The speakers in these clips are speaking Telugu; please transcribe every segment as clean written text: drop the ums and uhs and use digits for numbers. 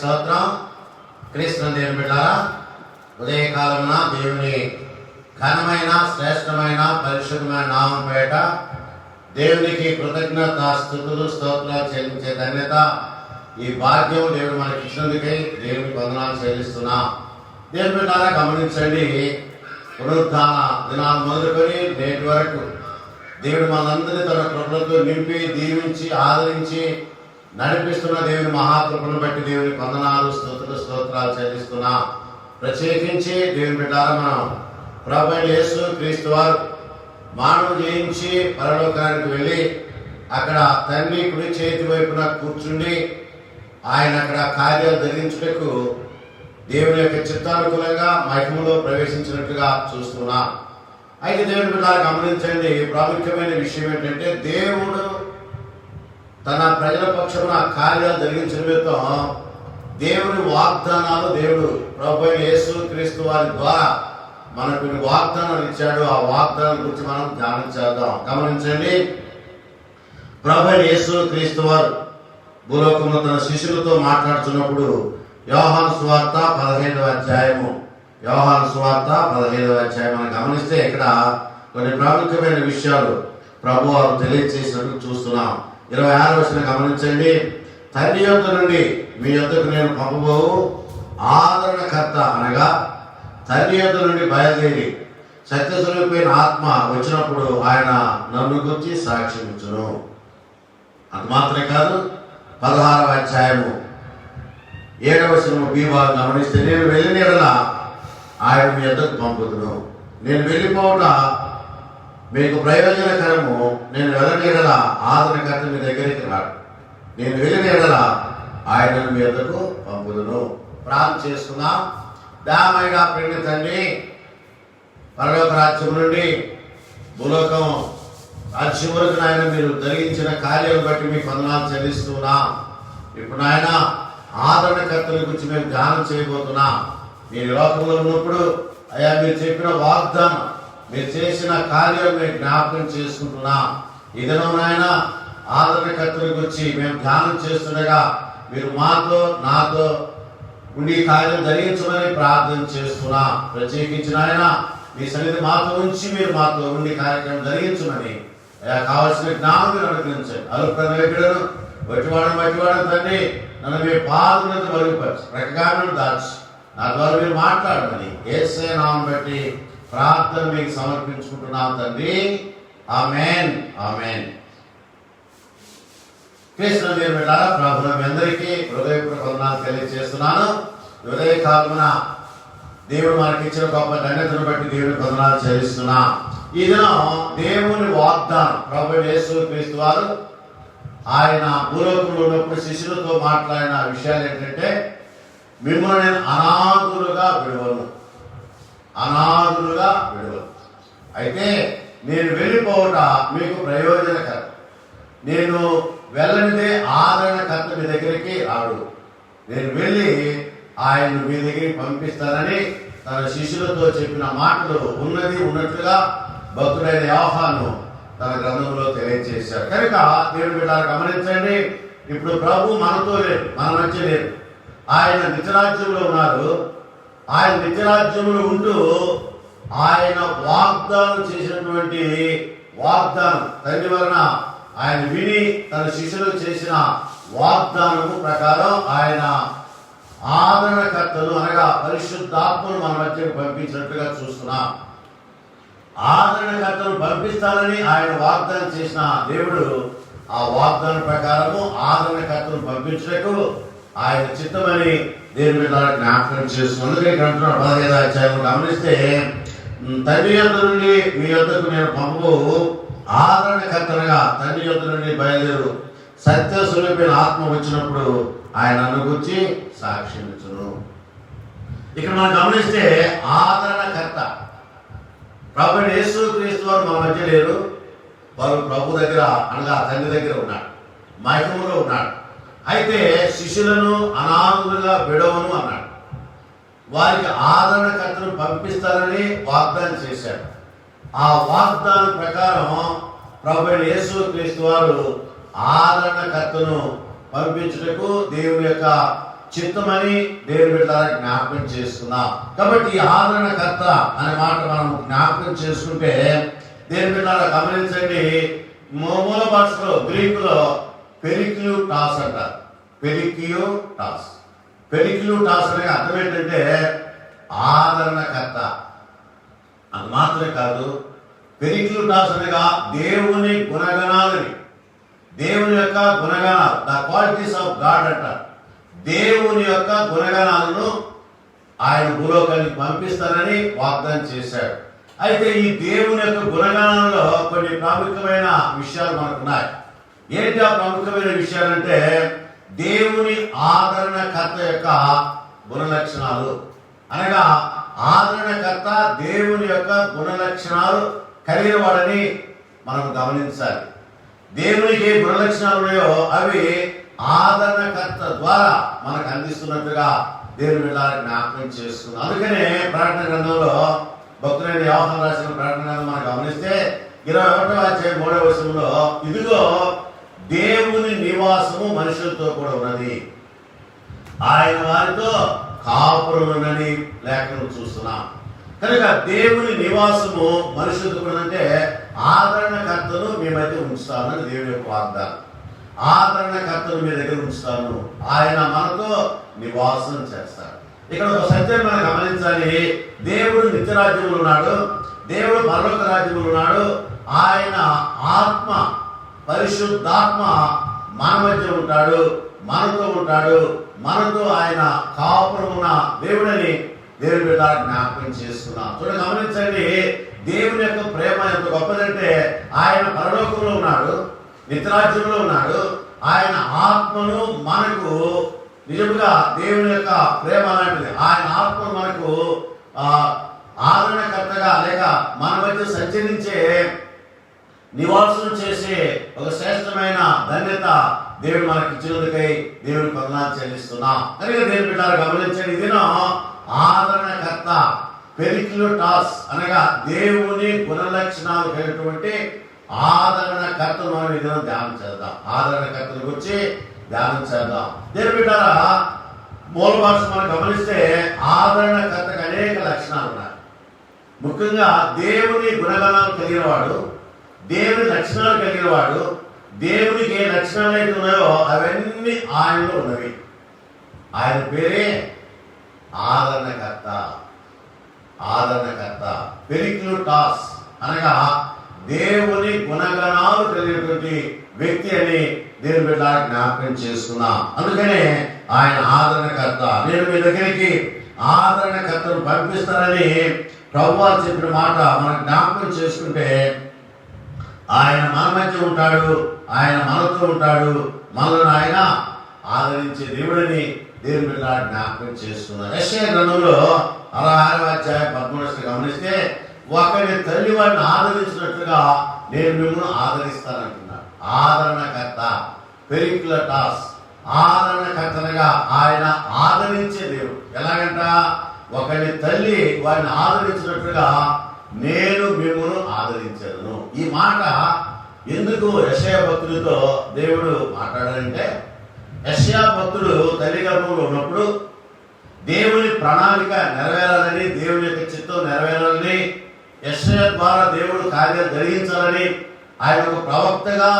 స్తోత్రం. క్రీస్తు దేవుని బిడ్డలారా, ఉదయకాలమున దేవుని ఘనమైన శ్రేష్టమైన పరిశుద్ధమైన నామం పేట దేవునికి కృతజ్ఞత స్తుతులు స్తోత్రాలు చెల్లించే ధన్యత ఈ భాగ్యం దేవుడు మనకి ఇచ్చినందుకై దేవునికి వందనాలు చెల్లిస్తున్నా. దేవుని బిడ్డలారా, గమనించండి, పునరుద్ధాన దినాలు మొదలుకొని నేటి వరకు దేవుడు మనందరినీ తన కృపలతో నింపి దీవించి ఆదరించి నడిపిస్తున్న దేవుని మహాకృపను బట్టి దేవునికి వందనాలు స్తోత్రాలు చెల్లిస్తున్నా. ప్రత్యేకించి దేవుని బిడ్డలారా, మనం ప్రభువైన యేసు క్రీస్తు వారు మానవ జయించి పరలోకానికి వెళ్ళి అక్కడ తండ్రి కుడి చేతి వైపున కూర్చుండి ఆయన అక్కడ కార్యాలు జరిగించుటకు దేవుని యొక్క చిత్తానుకూలంగా మహిమలో ప్రవేశించినట్టుగా చూస్తున్నా. అయితే దేవుని బిడ్డలారా, గమనించండి, ప్రాముఖ్యమైన విషయం ఏంటంటే దేవుడు తన ప్రజల పక్షమున కార్యాలు జరిగించిన నిమిత్తం దేవుని వాగ్దానాలు దేవుడు ప్రభువైన యేసు క్రీస్తు వారి ద్వారా మనకు కొన్ని వాగ్దానాలు ఇచ్చాడు. ఆ వాగ్దానాల గురించి మనం ధ్యానం చేద్దాం. గమనించండి, ప్రభువైన యేసు క్రీస్తు వారు భూలోకంలో తన శిష్యులతో మాట్లాడుతున్నప్పుడు యోహాను సువార్త 15వ అధ్యాయము మనం గమనిస్తే ఇక్కడ కొన్ని ప్రాముఖ్యమైన విషయాలు ప్రభు వారు తెలియజేసినట్టు చూస్తున్నాం. 26వ వచనం గమనించండి. తండ్రి యొద్ద నుండి మీ యొద్దకు నేను పంపబోవు ఆదరణకర్త అనగా తండ్రి యొద్ద నుండి బయలుదేరి సత్యస్వరూపమైన ఆత్మ వచ్చినప్పుడు ఆయన నన్ను గురించి సాక్ష్యం ఇచ్చును. అంత మాత్రమే కాదు, 16వ అధ్యాయము 7వ వచనము బి భాగం గమనిస్తే నేను వెళ్ళిన యెడల ఆయన మీ యొద్దకు పంపుదును. నేను వెళ్ళిపోవట మీకు ప్రయోజనకరము. నేను వెళ్ళని యెడల ఆదరణకర్త మీ దగ్గరికి రాడు. నేను వెళ్ళిన యెడల ఆయనను మీ యొద్దకు పంపుదును. ప్రార్థన చేసుకుందాం. దామైనా ప్రేమ తండ్రి, పరలోక రాజ్యం నుండి భూలోకం రాజ్యం వరకు నాయన మీరు జరిగించిన కార్యాలను బట్టి మీకు వందనాలు చెల్లిస్తున్నా. ఇప్పుడు నాయన ఆదరణకర్తల గురించి మేము ధ్యానం చేయబోతున్నా. మీరు లోకంలో ఉన్నప్పుడు అయ్యా మీరు చెప్పిన వాగ్దానం, మీరు చేసిన కార్యం మేము జ్ఞాపకం చేసుకుంటున్నా. ఇదనో నాయన ఆదరణకర్తల గురించి మేము ధ్యానం చేస్తుండగా మీరు మాతో నాతో ఉండి కార్యం జరిగించమని ప్రార్థన చేస్తున్నా. ప్రత్యేకించిన ఆయన మీ సన్నిధి మాతో ఉంచి మీరు మాతో ఉండి కార్యక్రమం జరిగించమని కావాల్సిన జ్ఞానం మీరు అనుగ్రహించండి. అల్పన వ్యక్తులను వట్టివాడని తండ్రి, నన్ను మీ పాదములతో మరుగుపరిచి ప్రకారం దాచి నా ద్వారా మీరు మాట్లాడమని యేసయ్య నామమును బట్టి ప్రార్థన మీకు సమర్పించుకుంటున్నాం తండ్రి. ఆమేన్, ఆమేన్. కృష్ణ దేవుని బిడ్డలారా, ప్రభువును మీ అందరికీ హృదయపూర్వక వందనాలు తెలియజేస్తున్నాను. ఉదయ కాలమున దేవుడు మనకి ఇచ్చిన గొప్ప ధన్యతను బట్టి దేవునికి వందనాలు చెల్లిస్తున్నా. ఈ దినం దేవుని వాగ్దానం ప్రభువైన యేసు క్రీస్తు వారు ఆయన భూలోకంలో ఉన్నప్పుడు శిష్యులతో మాట్లాడిన విషయాలు ఏంటంటే, మిమ్మల్ని నేను అనాథులుగా విడవను. అయితే నేను వెళ్ళిపోవట మీకు ప్రయోజనకరం. నేను వెళ్ళనిదే ఆదరణకర్త మీ దగ్గరికి రాడు. నేను వెళ్ళి ఆయన మీ దగ్గరికి పంపిస్తానని తన శిష్యులతో చెప్పిన మాటలు ఉన్నట్లుగా భక్తుడైన యోహాను తన గ్రంథంలో తెలియజేశాడు. కనుక దేవుని బిడ్డలారా, గమనించండి, ఇప్పుడు ప్రభు మనతో లేరు, మన మధ్య లేరు. ఆయన నిత్యరాజ్యంలో ఉన్నారు. ఆయన నిత్యరాజ్యంలో ఉంటూ ఆయన వాగ్దానం చేసినటువంటి వాగ్దానం తండ్రి వలన ఆయన విని తన శిష్యులకు చేసిన వాగ్దానము ప్రకారం ఆయన ఆదరణకర్తలు అనగా పరిశుద్ధాత్మను మన మధ్యకు పంపించినట్టుగా చూస్తున్నాం. ఆదరణకర్తను పంపిస్తానని ఆయన వాగ్దానం చేసిన దేవుడు ఆ వాగ్దానం ప్రకారము ఆదరణకర్తను పంపించటకు ఆయన చిత్తమని దేవుని బిడ్డలారా జ్ఞాపకం చేస్తున్నారు. అందుకే అంటున్నాడు 15వ అధ్యాయం గమనిస్తే, తండ్రి యొద్ద నుండి మీ యొద్దకు నేను పంపబోవు ఆదరణకర్తనగా తండ్రి యొద్ద నుండి బయలుదేరు సత్యస్వరూపమైన ఆత్మ వచ్చినప్పుడు ఆయన నన్ను గురించి సాక్ష్యం ఇచ్చును. ఇక్కడ మనం గమనిస్తే ఆదరణకర్త ప్రభువైన యేసు క్రీస్తు వారు మన మధ్య లేరు. వారు ప్రభు దగ్గర అనగా తండ్రి దగ్గర ఉన్నాడు, మహిమలో ఉన్నాడు. అయితే శిష్యులను అనాథులుగా విడవను అన్నాడు. వారికి ఆదరణకర్తను పంపిస్తారని వాగ్దానం చేశాడు. ఆ వాగ్దానం ప్రకారం ప్రభువైన యేసు క్రీస్తు వారు ఆదరణకర్తను పంపించుటకు దేవుని యొక్క చిత్తమని దేవుని బిడ్డలారా జ్ఞాపకం చేసుకున్నాం. కాబట్టి ఈ ఆదరణకర్త అనే మాట మనం జ్ఞాపకం చేసుకుంటే దేవుని బిడ్డలారా గమనించండి, మూల భాషలో గ్రీకులో పెరిక్యూటాస్ అంటారు. పెరిక్యూటాస్ అనే అర్థం ఏంటంటే ఆదరణకర్త. అది మాత్రమే కాదు, పెరిక్యూటాస్ అనగా దేవుని గుణగణాలని, దేవుని యొక్క గుణగణాలు, ద క్వాలిటీస్ ఆఫ్ గాడ్ అంటారు. దేవుని యొక్క గుణగణాలను ఆయన భూలోకానికి పంపిస్తానని వాగ్దానం చేశాడు. అయితే ఈ దేవుని యొక్క గుణగణాలలో కొన్ని ప్రాముఖ్యమైన విషయాలు మనకున్నాయి. ఏంటి ఆ ప్రాముఖ్యమైన విషయాలంటే దేవుని ఆదరణకర్త యొక్క గుణలక్షణాలు. అనగా ఆదరణకర్త దేవుని యొక్క గుణలక్షణాలు కలిగిన వాడని మనం గమనించాలి. దేవునికి ఏ గుణలక్షణాలు ఉన్నాయో అవి ఆదరణకర్త ద్వారా మనకు అందిస్తున్నట్టుగా దేవుని బిడ్డలారా జ్ఞాపకం చేస్తుంది. అందుకనే ప్రకటన గ్రంథంలో భక్తులైన యోహాను రాసిన ప్రకటన గ్రంథం మనం గమనిస్తే 21వ అధ్యాయం 3వ వచనంలో, ఇదిగో దేవుని నివాసము మనుషులతో కూడా ఉన్నది, ఆయన వారితో కాపురులని లేఖనం చూస్తున్నాం. కనుక దేవుని నివాసము మనుషులతో కూడా అంటే ఆదరణకర్తను మీ మధ్య ఉంచుతానని దేవుని యొక్క వాగ్దానం. ఆదరణకర్తను మీ దగ్గర ఉంచుతాను, ఆయన మనతో నివాసం చేస్తాడు. ఇక్కడ ఒక సత్యం మనం గమనించాలి. దేవుడు నిత్యరాజ్యంలో ఉన్నాడు, దేవుడు పరలోక రాజ్యంలో ఉన్నాడు. ఆయన ఆత్మ, పరిశుద్ధాత్మ మన మధ్య ఉంటాడు, మనతో ఉంటాడు, మనతో ఆయన కాపురమున్న దేవుడని దేవుని బిడ్డ జ్ఞాపకం చేసుకున్నాం. చూడండి, గమనించండి, దేవుని యొక్క ప్రేమ ఎంత గొప్పదంటే ఆయన పరలోకంలో ఉన్నాడు, నిత్యరాజ్యంలో ఉన్నాడు. ఆయన ఆత్మను మనకు నిజంగా దేవుని యొక్క ప్రేమ లాంటిది. ఆయన ఆత్మ మనకు ఆదరణకర్తగా లేక మన మధ్య సంచరించే నివాసం చేసే ఒక శ్రేష్టమైన ధన్యత దేవుడు మనకి ఇచ్చినందుకై దేవుని వందనాలు చెల్లిస్తున్నాం. కనుక దేవుని బిడ్డలారా గమనించండి, ఇదిన ఆదరణకర్త పెరిక్యూటాస్ అనగా దేవుని గుణలక్షణాలు కలిగినటువంటి ఆదరణకర్తను మనం ఈ దినం ధ్యానం చేద్దాం. ఆదరణకర్తల గురించి ధ్యానం చేద్దాం. దేవుని బిడ్డలారా మూల భాష మనం గమనిస్తే ఆదరణకర్తకు అనేక లక్షణాలు ఉన్నాయి. ముఖ్యంగా దేవుని గుణగణాలు కలిగిన వాడు, దేవుని లక్షణాలు కలిగిన వాడు, దేవునికి ఏ లక్షణాలు అయితే ఉన్నాయో అవన్నీ ఆయనలో ఉన్నవి. ఆయన పేరే ఆదరణకర్త. పెరిక్యూటాస్ అనగా దేవుని గుణగణాలు కలిగినటువంటి వ్యక్తి అని దేవుని బిడ్డ జ్ఞాపకం చేసుకున్నాం. అందుకనే ఆయన ఆదరణకర్త. నేను మీ దగ్గరికి ఆదరణకర్తను పంపిస్తానని ప్రభువు చెప్పిన మాట మనం జ్ఞాపకం చేసుకుంటే ఆయన మన మధ్య ఉంటాడు, ఆయన మనతో ఉంటాడు, మనల్ని ఆయన ఆదరించే దేవుడిని దేవుని బిడ్డ జ్ఞాపకం చేస్తున్నారు. యెషయా గ్రంథంలో 66వ అధ్యాయం 13 గమనిస్తే, ఒకరి తల్లి వాడిని ఆదరించినట్లుగా నేను మిమ్మల్ని ఆదరిస్తానంటున్నాడు. ఆదరణకర్త పెరిక్యూటాస్, ఆదరణకర్తనగా ఆయన ఆదరించే దేవుడు. ఎలాగంట, ఒకరి తల్లి వాడిని ఆదరించినట్లుగా నేను మిమ్మల్ని ఆదరించాను. ఈ మాట ఎందుకు యెషయా భక్తుడితో దేవుడు మాట్లాడాలంటే, యెషయా భక్తుడు తల్లి గర్భంలో ఉన్నప్పుడు దేవుని ప్రణాళిక నెరవేరాలని, దేవుని యొక్క చిత్తం నెరవేరాలని, యెషయా ద్వారా దేవుడు కార్యాలు జరిగించాలని, ఆయన ఒక ప్రవక్తగా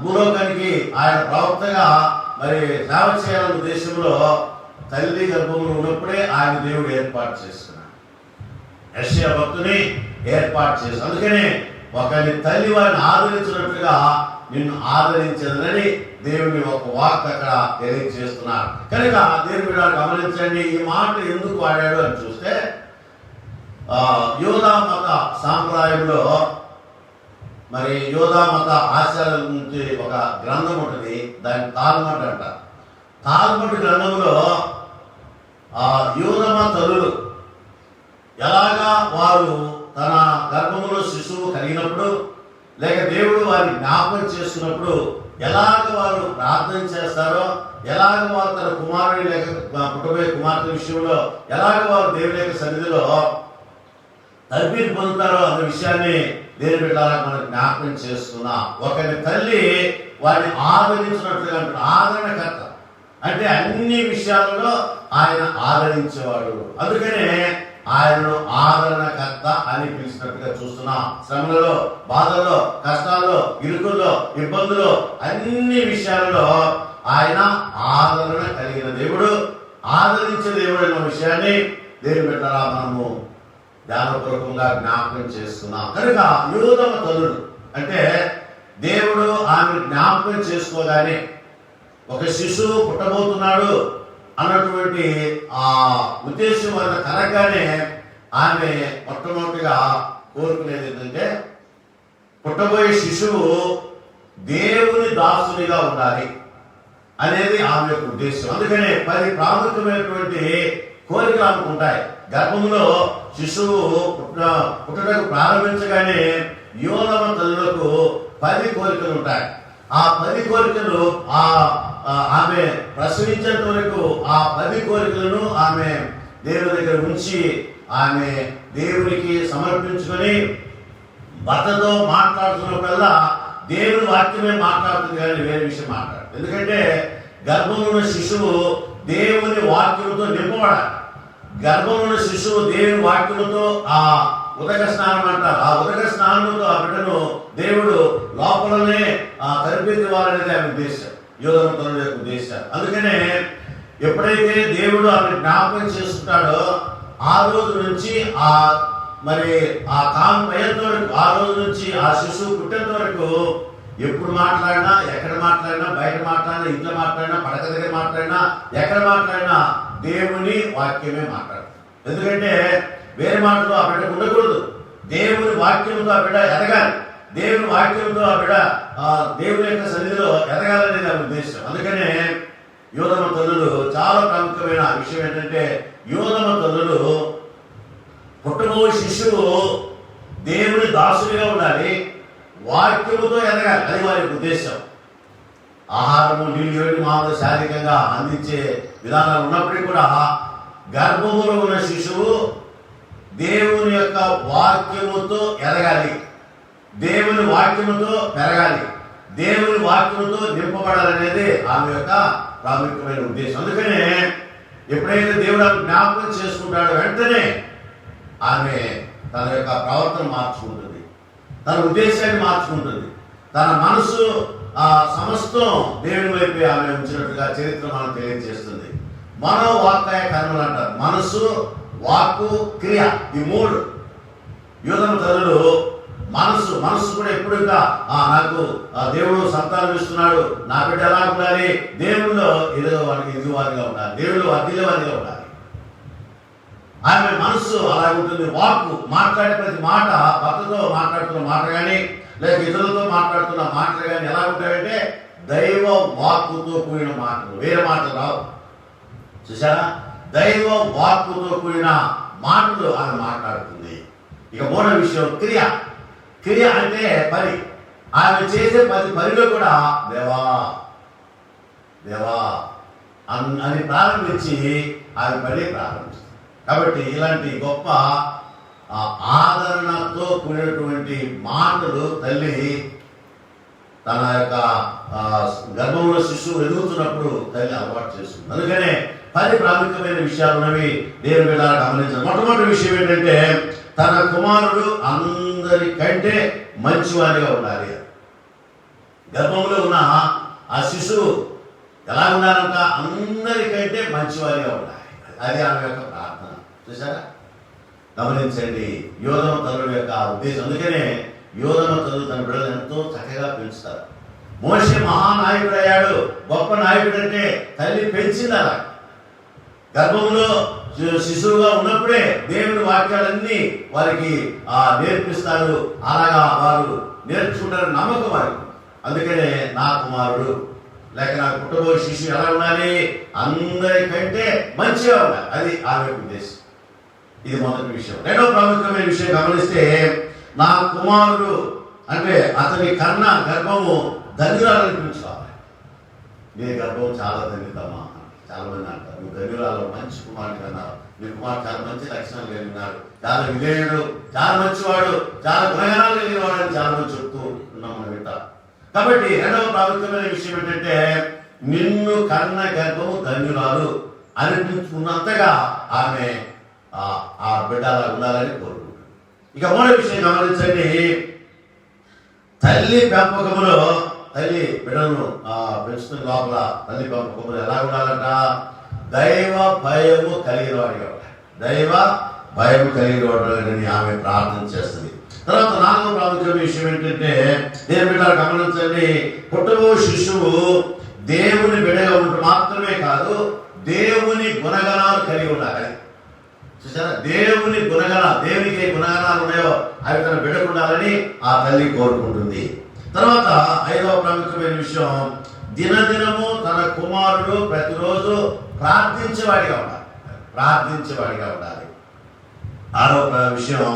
భూలోకానికి ఆయన ప్రవక్తగా మరి సేవ చేయాలన్న ఉద్దేశంలో తల్లి గర్భంలో ఉన్నప్పుడే ఆయన దేవుడు ఏర్పాటు చేసుకున్నాడు. యెషయా భక్తుని ఏర్పాటు చేశాడు. అందుకనే ఒకరి తల్లి వారిని ఆదరించినట్లుగా నిన్ను ఆదరించదని దేవుని ఒక వాక్ అక్కడ తెలియజేస్తున్నారు. కనుక దేవుని బిడ్డ గమనించండి, ఈ మాట ఎందుకు వాడాడు అని చూస్తే, యోధా మత సాంప్రదాయంలో మరి యోధా మత ఆచారాల నుంచి ఒక గ్రంథం ఉంటుంది, దాన్ని తాల్మట్ అంట. తాల్మట్ గ్రంథంలో యోధమ తల్లులు ఎలాగా వారు తన గర్భంలో శిశువు కలిగినప్పుడు లేక దేవుడు వారిని జ్ఞాపకం చేసుకున్నప్పుడు ఎలాగ వారు ప్రార్థన చేస్తారో, ఎలాగ వారు తన కుమారుని లేక పుట్టబోయే కుమార్తె విషయంలో ఎలాగ వారు దేవుని యొక్క సన్నిధిలో తర్బీదు పొందుతారో అన్న విషయాన్ని దేవుని బిడ్డలారా మనం జ్ఞాపకం చేస్తున్నాం. ఒకరి తల్లి వారిని ఆదరించినట్లుగా అంటారు. ఆదరణకర్త అంటే అన్ని విషయాలలో ఆయన ఆదరించేవాడు. అందుకనే ఆయనను ఆదరణకర్త అని పిలిచినట్టుగా చూస్తున్నాం. శ్రమలలో, బాధల్లో, కష్టాల్లో, ఇరుకుల్లో, ఇబ్బందుల్లో, అన్ని విషయాలలో ఆయన ఆదరణ కలిగిన దేవుడు, ఆదరించే దేవుడు అన్న విషయాన్ని దేవుని బిడ్డలారా మనము ధ్యానపూర్వకంగా జ్ఞాపకం చేస్తున్నాం. కనుక యోధమ తల్లుడు అంటే దేవుడు ఆమె జ్ఞాపకం చేసుకోగానే ఒక శిశువు పుట్టబోతున్నాడు అన్నటువంటి ఆ ఉద్దేశం వల్ల కలగానే ఆమె మొట్టమొదటిగా కోరుకునేది ఏంటంటే పుట్టబోయే శిశువు దేవుని దాసునిగా ఉండాలి అనేది ఆమె యొక్క ఉద్దేశం. అందుకనే 10 ప్రాముఖ్యమైనటువంటి కోరికలు ఆమెకు ఉంటాయి. గర్భంలో శిశువు పుట్టడానికి ప్రారంభించగానే యోనమ తల్లులకు 10 కోరికలు ఉంటాయి. ఆ 10 కోరికలు ఆమె ప్రసవించేంత వరకు ఆ 10 కోరికలను ఆమె దేవుని దగ్గర ఉంచి ఆమె దేవునికి సమర్పించుకొని భర్తతో మాట్లాడుతున్నప్పుడల్లా దేవుని వాక్యమే మాట్లాడుతుంది, కానీ వేరే విషయం మాట్లాడు. ఎందుకంటే గర్భంలో ఉన్న శిశువు దేవుని వాక్యంతో నింపబడాలి. గర్భంలో ఉన్న శిశువు దేవుని వాక్యంతో ఆ ఉదక స్నానం అంటారు. ఆ ఉదక స్నానంతో ఆ బిడ్డను దేవుడు లోపలనే తరిపివ్వాలనేది ఆమె ఉద్దేశం, యోధన తల్లి యొక్క ఉద్దేశం. అందుకనే ఎప్పుడైతే దేవుడు ఆమె జ్ఞాపకం చేసుకుంటాడో ఆ రోజు నుంచి మరి ఆ కాలం అయ్యేంత వరకు, ఆ రోజు నుంచి ఆ శిశువు పుట్టేంత వరకు ఎప్పుడు మాట్లాడినా, ఎక్కడ మాట్లాడినా, బయట మాట్లాడినా, ఇంట్లో మాట్లాడినా, పడక దగ్గర మాట్లాడినా, ఎక్కడ మాట్లాడినా దేవుని వాక్యమే మాట్లాడు. ఎందుకంటే వేరే మాటలు ఆ బిడ్డకు ఉండకూడదు. దేవుని వాక్యంతో ఆ బిడ్డ ఎదగాలి. దేవుని వాక్యంతో ఆ బిడ్డ దేవుని యొక్క సన్నిధిలో ఎదగాలనేది ఆ ఉద్దేశం. అందుకనే యోధమ తల్లులు చాలా ప్రాముఖ్యమైన విషయం ఏంటంటే యోధమ తల్లులు పుట్టబోయే శిశువు దేవుని దాసునిగా ఉండాలి, వాక్యముతో ఎదగాలి, అది వారి ఉద్దేశం. ఆహారము, నీళ్ళు, వేడి మామూలు శారీరకంగా అందించే విధానాలు ఉన్నప్పటికీ కూడా గర్భములో ఉన్న శిశువు దేవుని యొక్క వాక్యముతో ఎదగాలి, దేవుని వాక్యముతో పెరగాలి, దేవుని వాక్యముతో నింపబడాలనేది ఆమె యొక్క ప్రాముఖ్యమైన ఉద్దేశం. అందుకనే ఎప్పుడైతే దేవుడు ఆమె జ్ఞాపకం చేసుకుంటాడో వెంటనే ఆమె తన యొక్క ప్రవర్తన మార్చుకుంటుంది, తన ఉద్దేశాన్ని మార్చుకుంటుంది, తన మనసు సమస్తం దేవుని వైపు ఆమె ఉంచినట్టుగా చరిత్ర మనం తెలియజేస్తుంది. మనోవాక్కాయ కర్మలు అంటారు. మనసు, వాక్కు, క్రియ, ఈ 3. యోధమ తల్లులు మనసు కూడా ఎప్పుడు ఇంకా నాకు దేవుడు సంతానం ఇస్తున్నాడు, నా బిడ్డ ఎలా ఉండాలి, దేవుడిలో ఎదుగువాదిగా ఉండాలి, దేవుడిలో వర్ధిల్లేవాదిగా ఉండాలి. ఆమె మనసు అలా ఉంటుంది. వాక్కు, మాట్లాడే ప్రతి మాట, భర్తతో మాట్లాడుతున్న మాట కానీ లేక ఇతరులతో మాట్లాడుతున్న మాటలు కానీ ఎలా ఉంటాయంటే దైవ వాక్కుతో కూడిన మాటలు, వేరే మాటలు రావు. చూసారా, దైవ వాక్కుతో కూడిన మాటలు ఆమె మాట్లాడుతుంది. ఇక 3వ విషయం క్రియ అంటే పని. ఆమె చేసే పనిలో కూడా దేవా అని ప్రారంభించి ఆమె పని ప్రారంభిస్తుంది. కాబట్టి ఇలాంటి గొప్ప ఆదరణతో కూడినటువంటి మాటలు తల్లి తన యొక్క గర్భంలో శిశువు ఎదుగుతున్నప్పుడు తల్లి అలవాటు చేస్తుంది. అందుకనే 10 ప్రాముఖ్యమైన విషయాలు ఉన్నవి దేవుని బిడ్డలారా గమనించాలి. మొట్టమొదటి విషయం ఏంటంటే తన కుమారుడు అందరికంటే మంచివాడిగా ఉండాలి. గర్భంలో ఉన్న ఆ శిశువు ఎలా ఉండాలంట, అందరికంటే మంచివాడిగా ఉండాలి. అది ఆమె యొక్క ప్రార్థన. చూసారా, గమనించండి యోధమ తల్లుల యొక్క ఉద్దేశం. అందుకనే యోధమ తల్లు తన బిడ్డలు ఎంతో చక్కగా పెంచుతారు. మోషే మహానాయకుడు అయ్యాడు, గొప్ప నాయకుడు అంటే తల్లి పెంచింది. అలా గర్భంలో శిశువుగా ఉన్నప్పుడే దేవుని వాక్యాలన్నీ వారికి నేర్పిస్తారు. అలాగా వారు నేర్చుకుంటారు నమ్మకం వారికి. అందుకనే నా కుమారుడు లేక నాకు పుట్టబోయే శిశువు ఎలా ఉండాలి, అందరికంటే మంచిగా ఉండాలి. అది ఆమె ఉద్దేశం. ఇది మొదటి విషయం. రెండవ ప్రాముఖ్యమైన విషయం గమనిస్తే నా కుమారుడు అంటే అతని కన్నా గర్భము ధన్యురాలని పిలుచుకోవాలి. నీ గర్భం చాలా ధన్యతమా, చాలా మంది అంటారు. నువ్వు ధన్యురాలు, మంచి కుమారుడు కన్నా, మీ కుమారుడు చాలా మంచి లక్షణాలు కలిగి ఉన్నాడు, చాలా విధేయుడు, చాలా మంచివాడు, చాలా గుణగణాలు కలిగిన వాడు అని చాలా మంది చెప్తూ ఉన్నాం మనం వింటాం. కాబట్టి రెండవ ప్రాముఖ్యమైన విషయం ఏంటంటే నిన్ను కన్న గర్భము ధన్యురాలు అనిపించుకున్నంతగా ఆమె ఆ బిడ్డ అలా ఉండాలని కోరుకుంటుంది. ఇక మూడో విషయం గమనించండి. తల్లి పెంపకములో తల్లి బిడ్డను పెంచుతున్న లోపల తల్లి పెంపకములు ఎలా ఉండాలంట? దైవ భయము కలిగిన వాడిగా ఉండాలి. దైవ భయం కలిగిన వాడిని ఆమె ప్రార్థన చేస్తుంది. తర్వాత నాలుగో ప్రాముఖ్యమైన విషయం ఏంటంటే, దేవుని బిడ్డలు గమనించండి, పుట్టబో శిశువు దేవుని బిడ్డగా ఉంటూ మాత్రమే కాదు, దేవుని గుణగణాలు కలిగి ఉండాలి. చూసారా? దేవుని గుణగణాలు, దేవునికి ఏ గుణగణాలు ఉన్నాయో అవి తన బిడ్డకు ఉండాలని ఆ తల్లి కోరుకుంటుంది. తర్వాత ఐదవ ప్రాముఖ్యమైన విషయం, దినదినము తన కుమారుడు ప్రతిరోజు ప్రార్థించేవాడిగా ఉండాలి. ప్రార్థించేవాడిగా ఉండాలి. ఆరవ విషయం,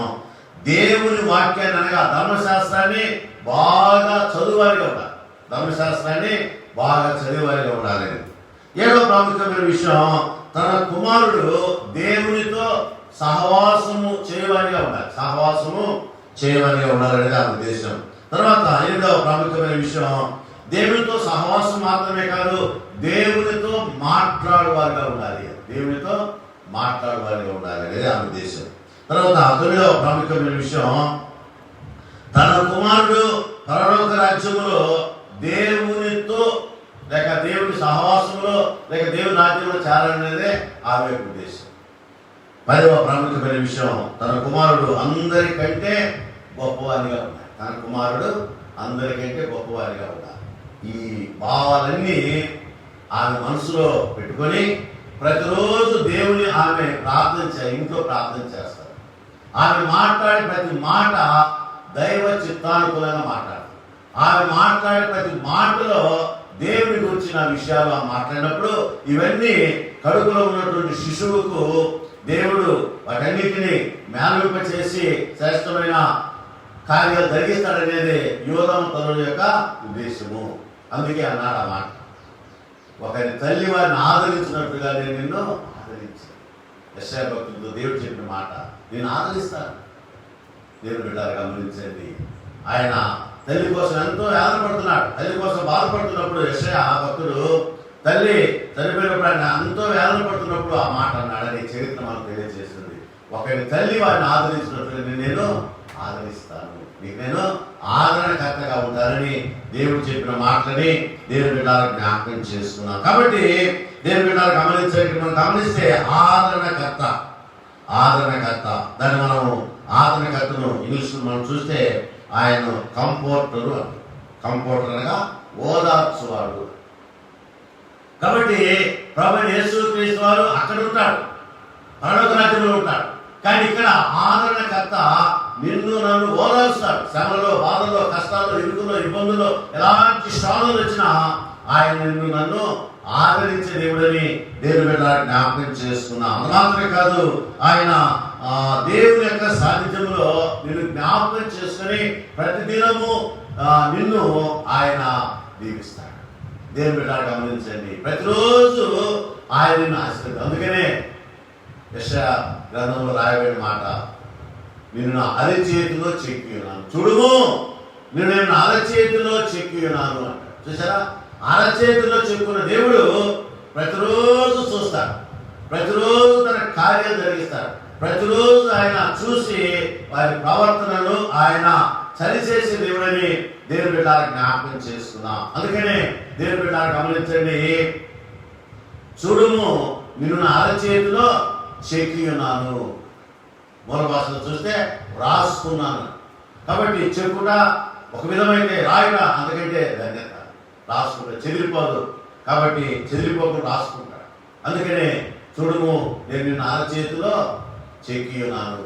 దేవుని వాక్యాన్ని అనగా ధర్మశాస్త్రాన్ని బాగా చదువువారిగా ఉండాలి. ధర్మశాస్త్రాన్ని బాగా చదివేవారిగా ఉండాలి. ఏడవ ప్రాముఖ్యమైన విషయం, తన కుమారుడు దేవునితో సహవాసము చేయవారిగా ఉండాలి. సహవాసము చేయవారిగా ఉండాలనేది ఆ ఉద్దేశం. తర్వాత ఎనిమిదవ ప్రాముఖ్యమైన విషయం, దేవునితో సహవాసం మాత్రమే కాదు, దేవునితో మాట్లాడువారిగా ఉండాలి. దేవునితో మాట్లాడువారిగా ఉండాలి అనేది ఆ ఉద్దేశం. తర్వాత తొమ్మిదవ ప్రాముఖ్యమైన విషయం, తన కుమారుడు పరలోక రాజ్యములో దేవునితో లేక దేవుని సహవాసంలో లేక దేవుని రాజ్యంలో చేరాలనేదే ఆమె ఉద్దేశం. 10వ ప్రాముఖ్యమైన విషయం, తన కుమారుడు అందరికంటే గొప్పవారిగా ఉండాలి. తన కుమారుడు అందరికంటే గొప్పవారిగా ఉండాలి. ఈ భావాలన్నీ ఆమె మనసులో పెట్టుకొని ప్రతిరోజు దేవుని ఆమె ఇంట్లో ప్రార్థన చేస్తారు. ఆమె మాట్లాడే ప్రతి మాట దైవ చిత్తానుకూలంగా మాట్లాడుతుంది. ఆమె మాట్లాడే ప్రతి మాటలో దేవుని గురించిన విషయాలు మాట్లాడినప్పుడు ఇవన్నీ కడుపులో ఉన్నటువంటి శిశువుకు దేవుడు వాటన్నిటిని మేలువింప చేసి శ్రేష్టమైన కార్యాలు జరిగిస్తాడనేది యోధమ తల్లుల యొక్క ఉద్దేశము. అందుకే అన్నాడు ఆ మాట, ఒకరి తల్లి వారిని ఆదరించినట్టుగా నేను నిన్ను ఆదరించాను. యెషయా భక్తులతో దేవుడు చెప్పిన మాట, నేను ఆదరిస్తాను. దేవుడు బిడ్డలు గమనించండి, ఆయన తల్లి కోసం ఎంతో వేదనపడుతున్నాడు. తల్లి కోసం బాధపడుతున్నప్పుడు యెషయా భక్తుడు తల్లి చనిపోయినప్పుడు ఆయన ఎంతో వేదన పడుతున్నప్పుడు ఆ మాట అన్నాడని చరిత్ర మనకు తెలియజేస్తుంది. ఒకరి తల్లి వారిని ఆదరించినట్లు నేను ఆదరిస్తాను, మీకు నేను ఆదరణకర్తగా ఉంటానని దేవుడు చెప్పిన మాటలని దేవుని బిడ్డలకు జ్ఞాపకం చేస్తున్నాం. కాబట్టి దేవుని బిడ్డలు మనం గమనిస్తే ఆదరణకర్త దాన్ని మనము ఆదరణకర్తను ఇంగ్లీష్లో మనం చూస్తే ఆయన కంఫోర్టర్ అనగా ఓదార్చువాడు. కాబట్టి ప్రభువైన యేసుక్రీస్తు వారు అక్కడ ఉంటాడు, పరలోక రాజ్యంలో ఉంటాడు. కానీ ఇక్కడ ఆదరణకర్త నిన్ను నన్ను ఓదార్చుతాడు. శ్రమలో, బాధల్లో, కష్టాల్లో, ఇరుకుల్లో, ఇబ్బందుల్లో ఎలాంటి శోధనలు వచ్చినా ఆయన నిన్ను నన్ను ఆదరించే దేవుడని దేవుని బిడ్డ జ్ఞాపకం చేస్తున్నా. మాత్రమే కాదు, ఆయన దేవుని యొక్క సాన్నిధ్యంలో నిన్ను జ్ఞాపకం చేసుకుని ప్రతిదినము నిన్ను ఆయన దీవిస్తాడు. దేవుని బిడ్డ గమనించండి, ప్రతిరోజు ఆయన నిన్ను ఆశీర్వదిస్తాడు. అందుకనే యెషయా గ్రంథంలో రాయబడిన మాట, నిన్ను నా అరచేతిలో చెక్కి ఉన్నాను, చూడుము నిన్ను నేను అరచేతిలో చెక్కి ఉన్నాను అంట. చూసారా? అరచేతిలో చెక్కున్న దేవుడు ప్రతిరోజు చూస్తాడు, ప్రతిరోజు తన కార్యాలు జరిగిస్తాడు. ప్రతిరోజు ఆయన చూసి వారి ప్రవర్తనను ఆయన సరిచేసే దేవుడని దేవుని బిడ్డలకు జ్ఞాపకం చేసుకున్నాం. అందుకనే దేవుని బిడ్డలకు గమనించండి, చూడుము నిన్ను నా అరచేతిలో చెక్కి ఉన్నాను. మూల భాషలో చూస్తే రాసుకున్నాను. కాబట్టి చెక్కుట ఒక విధమైతే రాయట అందుకంటే ధన్యత. రాసుకుంటా చెదిరిపోదు, కాబట్టి చెదిరిపోకుండా రాసుకుంటాడు. అందుకనే చూడుము నేను నిన్ను అరచేతిలో చెక్కి ఉన్నాను,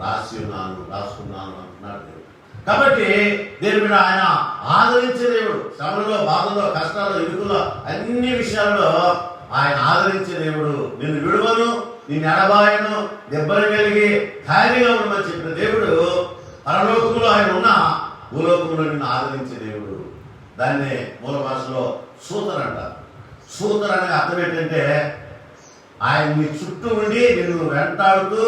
రాసి ఉన్నాను, రాసుకున్నాను అంటున్నాడు దేవుడు. కాబట్టి దేవుని మీద ఆయన ఆదరించే దేవుడు. శ్రమలో, బాధలో, కష్టాల్లో, ఇరుకుల్లో అన్ని విషయాల్లో ఆయన ఆదరించే దేవుడు. నిన్ను విడువను, నిన్ను ఎడబాయను, దెబ్బలు కలిగి ధైర్యంగా ఉండమని చెప్పిన దేవుడు పరలోకంలో ఆయన ఉన్న భూలోకంలో నిన్ను ఆదరించే దేవుడు. దాన్నే మూల భాషలో సూతర్ అంటారు. సూతర్ అనే అర్థం ఏంటంటే ఆయన నీ చుట్టూ ఉండి నిన్ను వెంటాడుతూ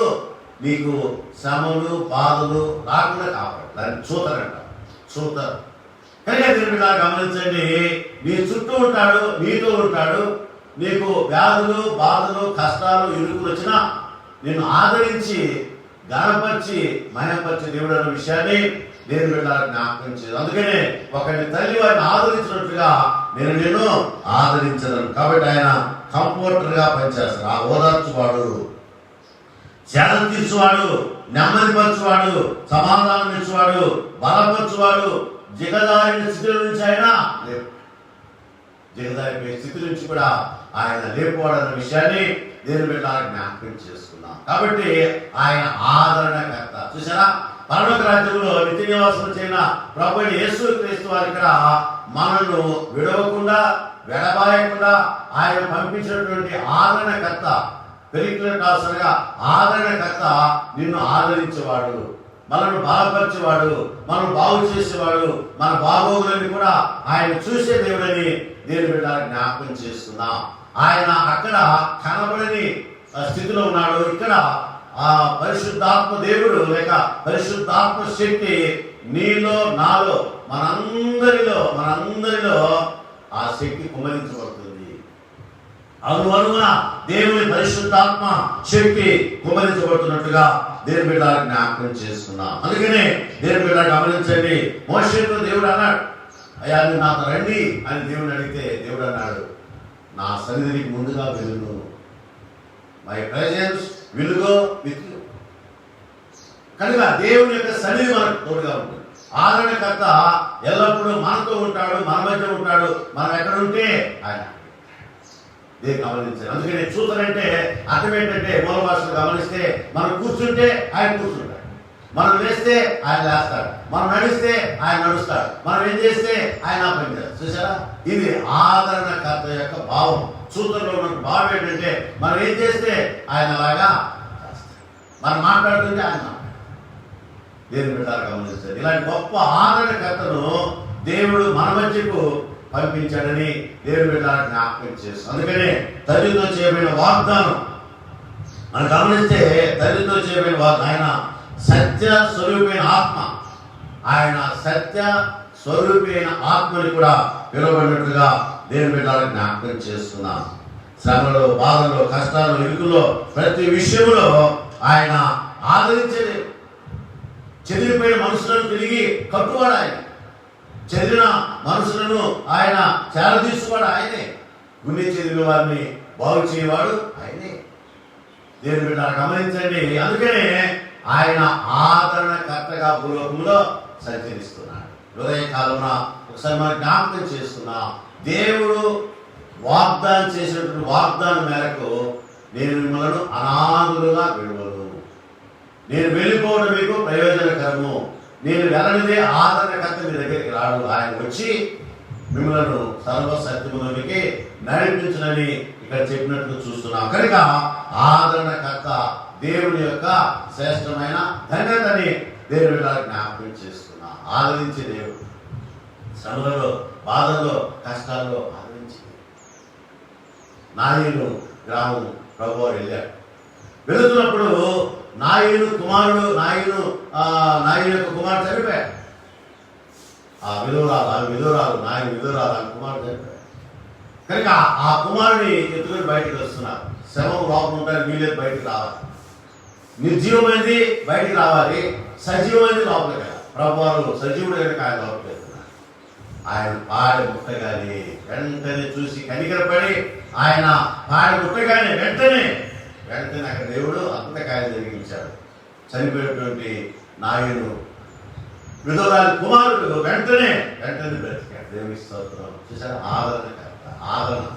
నీకు శ్రమలు, బాధలు రాకుండా కాపాడు. దాన్ని సూతర్ అంటారు. సూతర్ కనుక దీని మీద గమనించండి, నీ చుట్టూ ఉంటాడు, నీతో ఉంటాడు. నీకు వ్యాధులు, బాధలు, కష్టాలు, ఇరుకులు వచ్చినా నిన్ను ఆదరించి, గణపరిచి, మయపరిచి దేవుడు అన్న విషయాన్ని నేను వీళ్ళకి జ్ఞాపకం చేయదు. అందుకనే ఒకరిని తల్లి వారిని ఆదరించినట్లుగా నేను ఆదరించను. కాబట్టి ఆయన కంఫర్టర్ గా పనిచేస్తాడు. ఆ ఓదార్చువాడు, సేద తీర్చువాడు, నెమ్మదిపరచువాడు, సమాధానం ఇచ్చేవాడు, బలపరచువాడు, దిగజారిన స్థితి నుంచి ఆయన దిగజారిపోయే స్థితి నుంచి కూడా ఆయన లేపువాడు అన్న విషయాన్ని నేను వీళ్ళకి జ్ఞాపకం చేసుకున్నాం. కాబట్టి ఆయన ఆదరణకర్త. చూసారా, పరలోక రాజ్యంలో నిత్య నివాసం చేయన ప్రభువైన యేసుక్రీస్తు వారు ఇక్కడ మనను విడవకుండా, వెడబాయకుండా ఆయన పంపించినటువంటి ఆదరణకర్త, పెరిక్లెటాసనగా ఆదరణకర్త, నిన్ను ఆదరించేవాడు, మనను బలపరిచేవాడు, మనం బాగు చేసేవాడు, మన బాగోగులని కూడా ఆయన చూసే దేవుడని నేను వీళ్ళకి జ్ఞాపకం చేస్తున్నాం. ఆయన అక్కడ కనబడని స్థితిలో ఉన్నాడు. ఇక్కడ ఆ పరిశుద్ధాత్మ దేవుడు లేక పరిశుద్ధాత్మ శక్తి నీలో, నాలో, మనందరిలో ఆ శక్తి కుమరించబడుతుంది. అనువనున దేవుని పరిశుద్ధాత్మ శక్తి కుమరించబడుతున్నట్టుగా దేవుని బిడ్డలకు జ్ఞాపకం చేస్తున్నాం. అందుకనే దేవుని బిడ్డ గమనించండి, మోషేతో దేవుడు అన్నాడు, అయ్యా నువ్వు నాతో రండి అని దేవుని అడిగితే దేవుడు అన్నాడు, నా సన్నిధికి ముందుగా వెళ్ళు, my presence will go with you. కనుక దేవుని యొక్క సన్నిధి మనకు తోడుగా ఉంటుంది. ఆదరణకర్త ఎల్లప్పుడూ మనతో ఉంటాడు, మన మధ్య ఉంటాడు. మనం ఎక్కడ ఉంటే ఆయన దేవుని గమనించాలి. అందుకని చూస్తానంటే అర్థం ఏంటంటే, మూల భాషలు గమనిస్తే మనం కూర్చుంటే ఆయన కూర్చుంటాడు, మనం లేస్తే ఆయన లేస్తాడు, మనం నడిస్తే ఆయన నడుస్తాడు, మనం ఏం చేస్తే ఆయన పని చేస్తాడు. చూసారా, ఇది ఆదరణకర్త యొక్క భావం. సూత్రంలో ఉన్న భావం ఏంటంటే, మనం ఏం చేస్తే ఆయన అలాగా చేస్తాడు, మనం మాట్లాడుతుంటే ఆయన మాట్లాడు. దేవుని బిడ్డలు గమనిస్తారు, ఇలాంటి గొప్ప ఆదరణకర్తను దేవుడు మన మధ్యకు పంపించాడని దేవుని బిడ్డలకు జ్ఞాపకం చేస్తాం. అందుకనే తల్లితో చేయబడిన వాగ్దానం మనం గమనిస్తే, తల్లితో చేయబడిన వాగ్దానం, ఆయన సత్య స్వరూపైన ఆత్మ, ఆయన సత్య స్వరూపైన ఆత్మని కూడా పిలువబడినట్లుగా దేవుని బిడ్డలకు జ్ఞాపకం చేస్తున్నాం. శ్రమలో, బాధలో, కష్టాలు, ఇరుకులో, ప్రతి విషయంలో ఆయన ఆదరించేది. చెదిరిపోయిన మనుషులను తిరిగి కట్టువాడు ఆయన, చెదిరిన మనుషులను ఆయన చేరదీసుకోవాడు ఆయనే, గుండె చెదిరిన వారిని బాగు చేయవాడు ఆయనే. దేవుని బిడ్డ గమనించండి, అందుకనే ఆయన ఆదరణకర్తగా భూలోకంలో సంచరిస్తున్నాడు. హృదయ కాలంలో ఒకసారి మనం జ్ఞాపకం చేస్తున్నాం, దేవుడు వాగ్దానం చేసినటువంటి వాగ్దానం మేరకు నేను మిమ్మల్ని అనాథులుగా విడువను, నేను వెళ్ళిపోవడం మీకు ప్రయోజనకరము, నేను వెళ్ళనిదే ఆదరణకర్త మీ దగ్గరికి రాడు, ఆయన వచ్చి మిమ్మల్ని సర్వసత్యములోనికి నడిపించునని ఇక్కడ చెప్పినట్లు చూస్తున్నాం. కనుక ఆదరణకర్త దేవుని యొక్క శ్రేష్టమైన ధన్యతని దేవుని జ్ఞాపకం చేస్తున్నా. ఆదరించే దేవుడు, శ్రమలలో, బాధల్లో, కష్టాల్లో ఆదరించి. నాయను గ్రామం ప్రభువు వెళ్ళాడు. వెళుతున్నప్పుడు నాయను కుమారుడు, నాయను యొక్క కుమారుడు చనిపోయాడు. ఆ విధురాలు నాయన విధురాలు కుమారుడు చనిపోయాడు. కనుక ఆ కుమారుని ఎత్తుకొని బయటికి వస్తున్నారు. శవం లోపల ఉంటారు, వీలేదు బయటికి రావాలి. నిర్జీవమైనది బయటికి రావాలి, సజీవమైనది లోపలికి వెళ్ళాలి. ప్రభువారు సజీవుడు కనుక ఆయన లోపలికి వెళ్తున్నారు. ఆయన పాడి ముట్టగానే వెంటనే చూసి కనికరపడి ఆయన పాడి ముట్టగానే వెంటనే అక్కడ దేవుడు అద్భుతకార్యం జరిగించాడు. చనిపోయినటువంటి నాయను విధురాలి కుమారుడు వెంటనే బ్రతికాడు. దేవుని స్తోత్రం. చూసారా, ఆదరణ.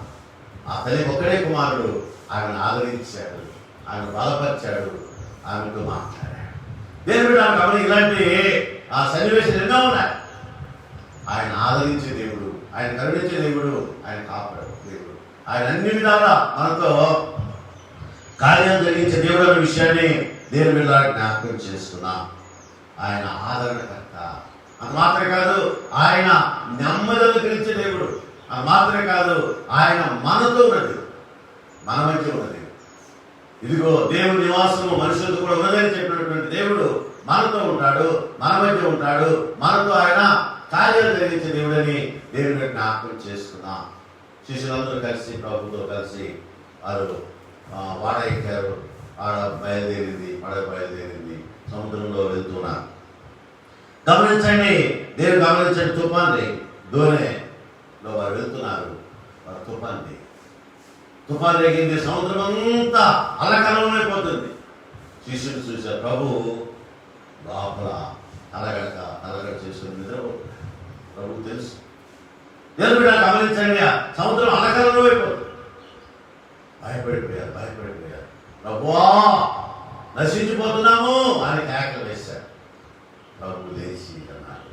ఆ తల్లికి ఒక్కడే కుమారుడు, ఆమెను ఆదరించాడు, ఆమెను బలపరిచాడు, ఆమెతో మాట్లాడాడు. దేవుడు కాబట్టి ఇలాంటి ఆ సన్నివేశాలు ఎన్నో ఉన్నాయి. ఆయన ఆదరించే దేవుడు, ఆయన కరుణించే దేవుడు, ఆయన కాపాడు దేవుడు, ఆయన అన్ని విధాలా మనతో కార్యం జరిగించే దేవుడు అనే విషయాన్ని దేవుని బిడ్డలకు జ్ఞాపకం చేస్తున్నాం. ఆయన ఆదరణకర్త. అది మాత్రమే కాదు, ఆయన నెమ్మదిని కలిగించే దేవుడు. అది మాత్రమే కాదు, ఆయన మనతో ఉన్నది, మన మధ్య ఉన్నది. ఇదిగో దేవుడి నివాసము మనుషులతో కూడా ఉన్నదని చెప్పినటువంటి దేవుడు మనతో ఉంటాడు, మన మధ్య ఉంటాడు, మనతో ఆయన కార్యాలు జరిగించే దేవుడని దేవుని జ్ఞాపకం చేసుకున్నాం. శిష్యులందరూ కలిసి ప్రభుతో కలిసి వారు వాడ ఎక్కారు. పడవ బయలుదేరింది, సముద్రంలో వెళ్తున్నారు. గమనించండి, దేవుడు గమనించండి, తుఫాన్ దోణిలో వారు వెళ్తున్నారు. వారు తుఫాన్ రేగింది, సముద్రం అంతా అల్లకల్లోమైపోతుంది. శిష్యుడు చూశారు, ప్రభు లోపల తలగడ చేసుకుని నిద్రపోతుంది. ప్రభు తెలుసు. దేవుడు గమనించండి, సముద్రం అల్లకల్లో అయిపోతుంది. భయపడిపోయారు. ప్రభువా నశించిపోతున్నాము అని కేకలు వేశారు. ప్రభు లేచి అన్నారు,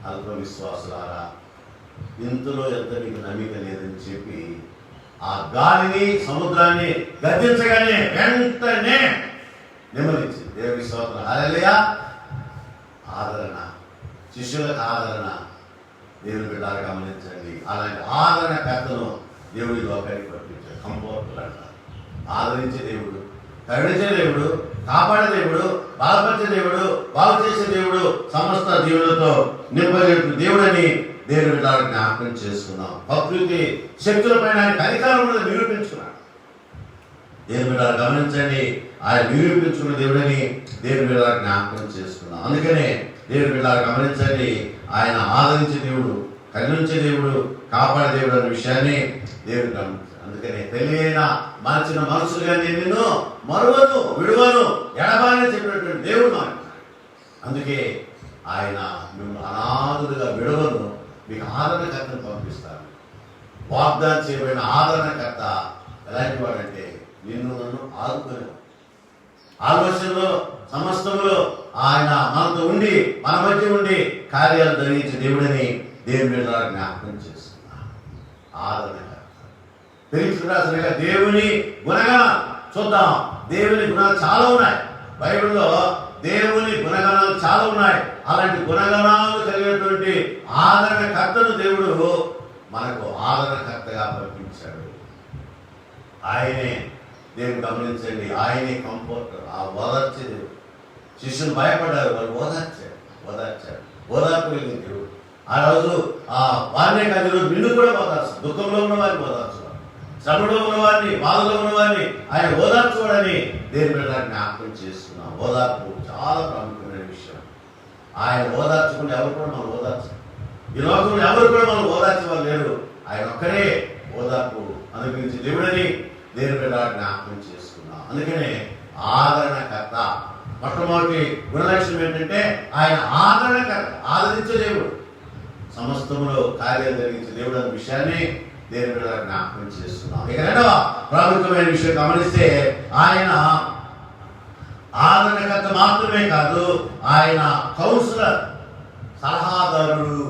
అల్ప విశ్వాసులారా, ఇంతలో ఎంత మీకు నమ్మిక లేదని చెప్పి ఆ గాలిని సముద్రాన్ని గర్జించగానే వెంటనే నెమ్మదించి దేవుని స్తోత్రం. హల్లెలూయా. ఆదరణ, శిష్యులకు ఆదరణ. దేవుని బిడ్డలు గమనించండి, అలాంటి ఆదరణ కర్తను దేవుడి లోకానికి పంపించాడు. కంపోర్టర్ అంటారు. ఆదరించే దేవుడు, కరుణించే దేవుడు, కాపాడే దేవుడు, బలపరిచే దేవుడు, బాగు చేసే దేవుడు, సమస్త దేవుడితో నింపజేటు దేవుడని దేవుని బిడ్డలు జ్ఞాపకం చేసుకున్నాం. ప్రకృతి శక్తుల పైన ఆయనకు అధికారం ఉన్నది నిరూపించుకున్నాడు. దేవుని బిడ్డలు గమనించండి, ఆయన నిరూపించుకున్న దేవుడని దేవుని బిడ్డలు జ్ఞాపకం చేసుకున్నాం. అందుకనే దేవుని బిడ్డలు గమనించండి, ఆయన ఆదరించే దేవుడు, కరుణించే దేవుడు, కాపాడే దేవుడు అనే విషయాన్ని దేవుడు గమనించాడు. అందుకనే పెళ్ళైన మార్చిన మనసులుగా నేను నిన్ను మరువను, విడువను, ఎడబాలని చెప్పినటువంటి దేవుడు నాకు. అందుకే ఆయన మిమ్మల్ని అనాథులుగా విడవను, మీకు ఆదరణకర్తను పంపిస్తాను. వాగ్దానం చేయబడిన ఆదరణకర్త ఎలాంటి వాడంటే నిన్ను నన్ను ఆదుకునేవాడు. ఆలోచనలో సమస్తంలో ఆయన మనతో ఉండి, మన మధ్య ఉండి కార్యాలు జరిగించే దేవుడని దేవుని మీద జ్ఞాపకం చేస్తున్నా. ఆదరణకర్త. తెలుసుకురాసరిగా దేవుని గుణగణాలు చూద్దాం. దేవుని గుణాలు చాలా ఉన్నాయి బైబిల్లో. దేవుని గుణగణాలు చాలా ఉన్నాయి. అలాంటి గుణగణాలు కలిగినటువంటి ఆదరణకర్తను దేవుడు మనకు ఆదరణకర్తగా పంపించాడు. ఆయనే దేవుడు గమనించండి, ఆయనే కంఫర్టర్, ఆ ఓదార్చే దేవుడు. శిష్యులు భయపడ్డారు, వాళ్ళు ఓదార్చారు. ఓదార్పు కలిగిన దేవుడు. ఆ రోజు వారినే కాదు, ఈరోజు నిన్ను కూడా ఓదార్చారు. దుఃఖంలో ఉన్న వారిని ఓదార్చువాడు, శ్రమలో ఉన్నవారిని, బాధలో ఉన్నవారిని ఆయన ఓదార్చువాడని దేవుని బిడ్డలకు జ్ఞాపకం చేస్తున్నాం. ఓదార్పు చాలా ప్రాముఖ్యమైన విషయం. ఆయన ఓదార్చుకుంటే ఎవరు కూడా మనం ఓదార్చారు. ఈ లోకంలో ఎవరు కూడా మనం ఓదార్చేవారు లేరు. ఆయన ఒక్కడే ఓదార్పు అనుగ్రహించి దేవుడని దేవుని బిడ్డలకు జ్ఞాపకం చేసుకున్నాం. అందుకనే ఆదరణకర్త మొట్టమొదటి గుణలక్షణం ఏంటంటే ఆయన ఆదరణకర్త, ఆదరించే దేవుడు, సమస్తంలో కార్యాలు జరిగించే దేవుడు అనే విషయాన్ని దేవుని బిడ్డలకు జ్ఞాపకం చేస్తున్నాం. ఇక రెండవ ప్రాముఖ్యమైన విషయం గమనిస్తే ఆయన ఆదరణకర్త మాత్రమే కాదు, ఆయన కౌన్సిలర్, సలహాదారుడు.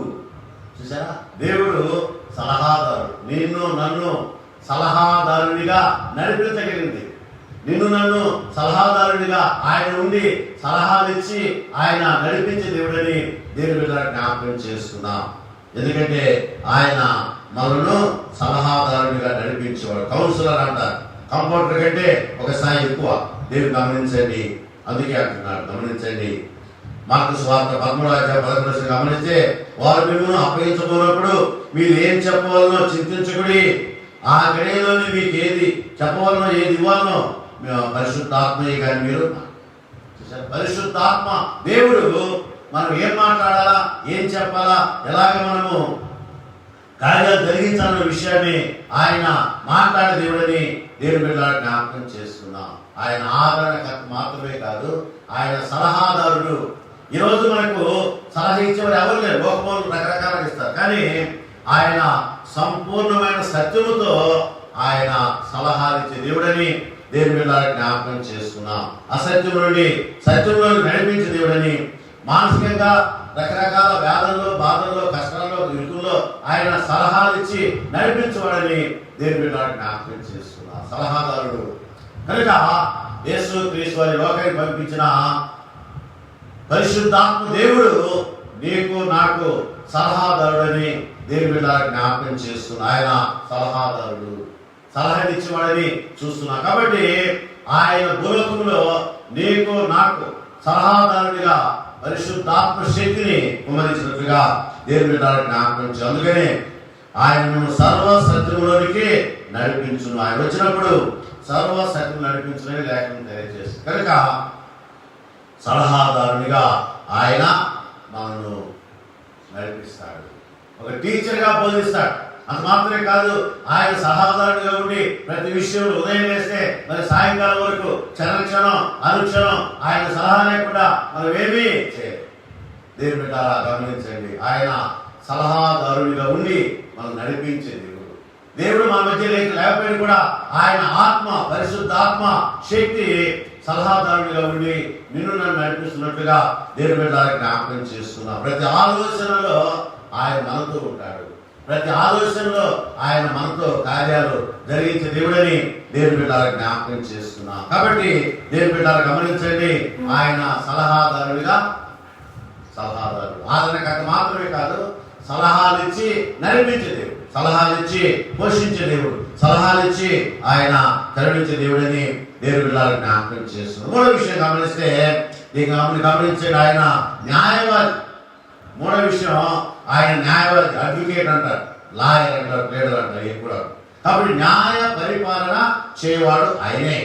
చూసారా, దేవుడు సలహాదారుడు. నిన్ను నన్ను సలహాదారునిగా నడిపించగలిగింది. నిన్ను నన్ను సలహాదారునిగా ఆయన ఉండి సలహాలు ఇచ్చి ఆయన నడిపించే దేవుడని దేవుని బిడ్డలకు జ్ఞాపకం చేసుకున్నాం. ఎందుకంటే ఆయన మనను సలహాదారునిగా నడిపించేవాడు. కౌన్సిలర్ అంటారు. కంపౌండర్ కంటే ఒక స్థాయి ఎక్కువ. దేవుడు గమనించండి, అందుకే అంటున్నాడు. గమనించండి, మార్కు సువార్త 13:11 గమనిస్తే, వారు మిమ్మల్ని అప్పగించబోనప్పుడు మీరు ఏం చెప్పవాలనో చింతించకుడి. ఆ గడియలోని మీకు ఏది చెప్పవాలనో, ఏది ఇవ్వాలనో పరిశుద్ధాత్మయే కానీ మీరు. పరిశుద్ధాత్మ దేవుడు మనం ఏం మాట్లాడాలా, ఏం చెప్పాలా, ఎలాగ మనము కార్యాలు జరిగించాలన్న విషయాన్ని ఆయన మాట్లాడే దేవుడని దేవుని బిడ్డలకు జ్ఞాపకం చేస్తున్నాం. ఆయన ఆదరణకర్త మాత్రమే కాదు, ఆయన సలహాదారుడు. ఈరోజు మనకు సలహా ఇచ్చేవారు ఎవరు లేరు. లోకములు రకరకాలుగా ఇస్తారు, కానీ ఆయన సంపూర్ణమైన సత్యముతో ఆయన సలహాలు ఇచ్చే దేవుడని దేవుని బిడ్డలకు జ్ఞాపకం చేసుకున్నాం. అసత్యం నుండి సత్యంలోకి నడిపించే దేవుడని, మానసికంగా రకరకాల వ్యాధుల్లో, బాధల్లో, కష్టాల్లో, ఇరుకుల్లో ఆయన సలహాలు ఇచ్చి నడిపించేవాడని దేవుని బిడ్డలకు జ్ఞాపకం చేస్తున్నా. సలహాదారుడు కనుక యేసు క్రీస్తు వారి లోకానికి పంపించిన పరిశుద్ధాత్మ దేవుడు నీకు నాకు సలహాదారుడని దేవుని బిడ్డలకు జ్ఞాపకం చేస్తున్నా. ఆయన సలహాదారుడు, సలహాలు ఇచ్చేవాడని చూస్తున్నా. కాబట్టి ఆయన భూలోకంలో నీకు నాకు సలహాదారుడిగా పరిశుద్ధాత్మ శక్తిని కుమరించినట్లుగా దేవుని బిడ్డలకు జ్ఞాపకం చేయాలి. అందుకనే ఆయన సర్వ సత్యములోనికి నడిపించును. ఆయన వచ్చినప్పుడు సర్వ సత్యం నడిపించునని లేఖనం తెలియజేస్తుంది. కనుక సలహాదారునిగా ఆయన మనను నడిపిస్తాడు. ఒక టీచర్గా బోధిస్తాడు. అంత మాత్రమే కాదు, ఆయన సలహాదారునిగా ఉండి ప్రతి విషయంలో ఉదయం వేస్తే మరి సాయంకాలం వరకు క్షణక్షణం అనుక్షణం ఆయన సలహా లేకుండా మనం ఏమీ చేయలేదు. దేవుని బిడ్డలారా గమనించండి, ఆయన సలహాదారునిగా ఉండి మనం నడిపించే దేవుడు. దేవుడు మన మధ్య లేకపోయినా కూడా ఆయన ఆత్మ, పరిశుద్ధాత్మ శక్తి సలహాదారునిగా ఉండి నిన్ను నన్ను నడిపిస్తున్నట్లుగా దేవుని బిడ్డలకు జ్ఞాపకం చేస్తున్నా. ప్రతి ఆలోచనలో ఆయన మనతో ఉంటాడు. ప్రతి ఆలోచనలో ఆయన మనతో కార్యాలు జరిగించే దేవుడని దేవుని బిడ్డలకు జ్ఞాపకం చేస్తున్నా. కాబట్టి దేవుని బిడ్డలు గమనించండి, ఆయన సలహాదారుడు, ఆదరణకర్త మాత్రమే కాదు, సలహాలు ఇచ్చి నడిపించే దేవుడు, సలహాలు ఇచ్చి పోషించే దేవుడు, సలహాలు ఇచ్చి ఆయన కరుణించే దేవుడని దేవుని బిడ్డలకు జ్ఞాపకం చేస్తున్నాడు. మూడో విషయం గమనిస్తే గమనించండి, ఆయన న్యాయవాది. మూడో విషయం, ఆయన న్యాయవాది, అడ్వకేట్ అంటారు, లాయర్ అంటారు, ప్లేడర్ అంటారు, కూడా. కాబట్టి న్యాయ పరిపాలన చేయవాడు ఆయనే.